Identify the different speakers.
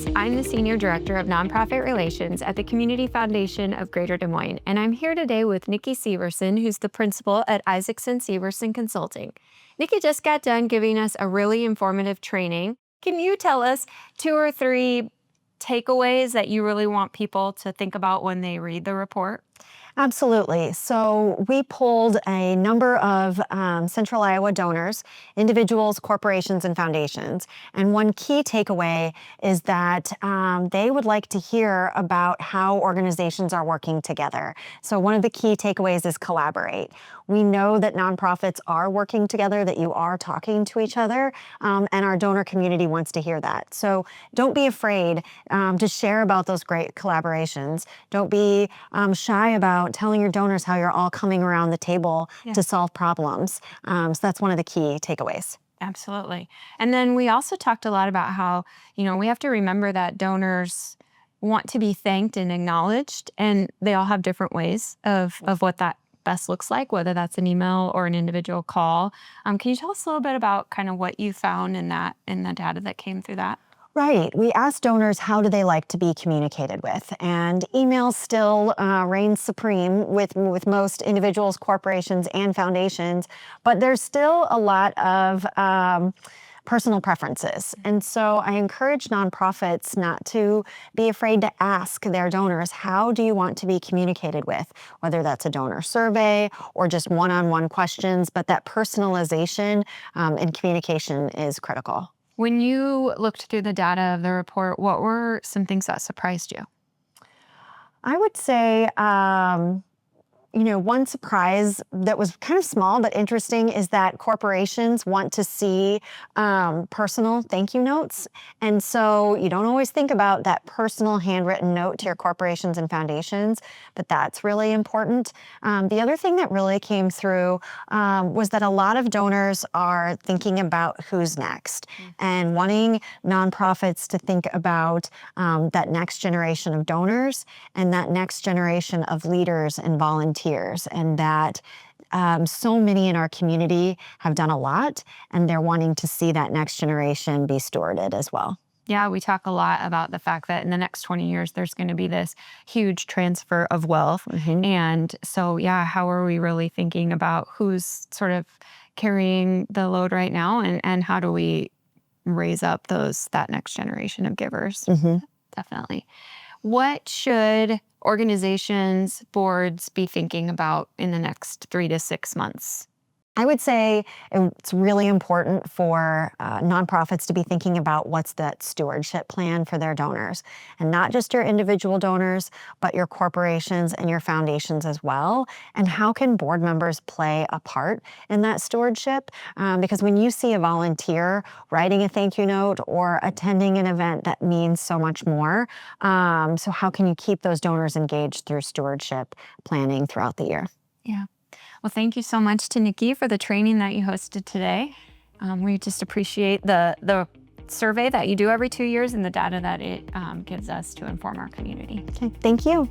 Speaker 1: Congratulations. I'm the Senior Director of Nonprofit Relations at the Community Foundation of Greater Des Moines, and I'm here today with Nikki Syverson, who's the principal at Isaacson Syverson Consulting. Nikki just got done giving us a really informative training. Can you tell us 2 or 3 takeaways that you really want people to think about when they read the report?
Speaker 2: Absolutely. So we pulled a number of Central Iowa donors, individuals, corporations, and foundations. And one key takeaway is that they would like to hear about how organizations are working together. So one of the key takeaways is collaborate. We know that nonprofits are working together, that you are talking to each other, and our donor community wants to hear that. So don't be afraid to share about those great collaborations. Don't be shy about telling your donors how you're all coming around the table to solve problems. So that's one of the key takeaways.
Speaker 1: Absolutely. And then we also talked a lot about how, we have to remember that donors want to be thanked and acknowledged, and they all have different ways of what that best looks like, whether that's an email or an individual call. Can you tell us a little bit about kind of what you found in the data that came through that?
Speaker 2: Right. We asked donors how do they like to be communicated with, and email still reigns supreme with most individuals, corporations, and foundations, but there's still a lot of personal preferences. And so I encourage nonprofits not to be afraid to ask their donors, how do you want to be communicated with? Whether that's a donor survey or just one-on-one questions, but that personalization in communication is critical.
Speaker 1: When you looked through the data of the report, what were some things that surprised you?
Speaker 2: I would say, one surprise that was kind of small but interesting is that corporations want to see personal thank you notes. And so you don't always think about that personal handwritten note to your corporations and foundations, but that's really important. The other thing that really came through was that a lot of donors are thinking about who's next and wanting nonprofits to think about that next generation of donors and that next generation of leaders and volunteers. And that so many in our community have done a lot, and they're wanting to see that next generation be stewarded as well.
Speaker 1: Yeah, we talk a lot about the fact that in the next 20 years, there's going to be this huge transfer of wealth. And so, how are we really thinking about who's sort of carrying the load right now, and how do we raise up that next generation of givers? Definitely. What should organizations, boards be thinking about in the next 3 to 6 months?
Speaker 2: I would say it's really important for nonprofits to be thinking about what's that stewardship plan for their donors, and not just your individual donors, but your corporations and your foundations as well. And how can board members play a part in that stewardship? Because when you see a volunteer writing a thank you note or attending an event, that means so much more. So how can you keep those donors engaged through stewardship planning throughout the year?
Speaker 1: Yeah. Well, thank you so much to Nikki for the training that you hosted today. We just appreciate the survey that you do every 2 years and the data that it gives us to inform our community.
Speaker 2: Okay, thank you.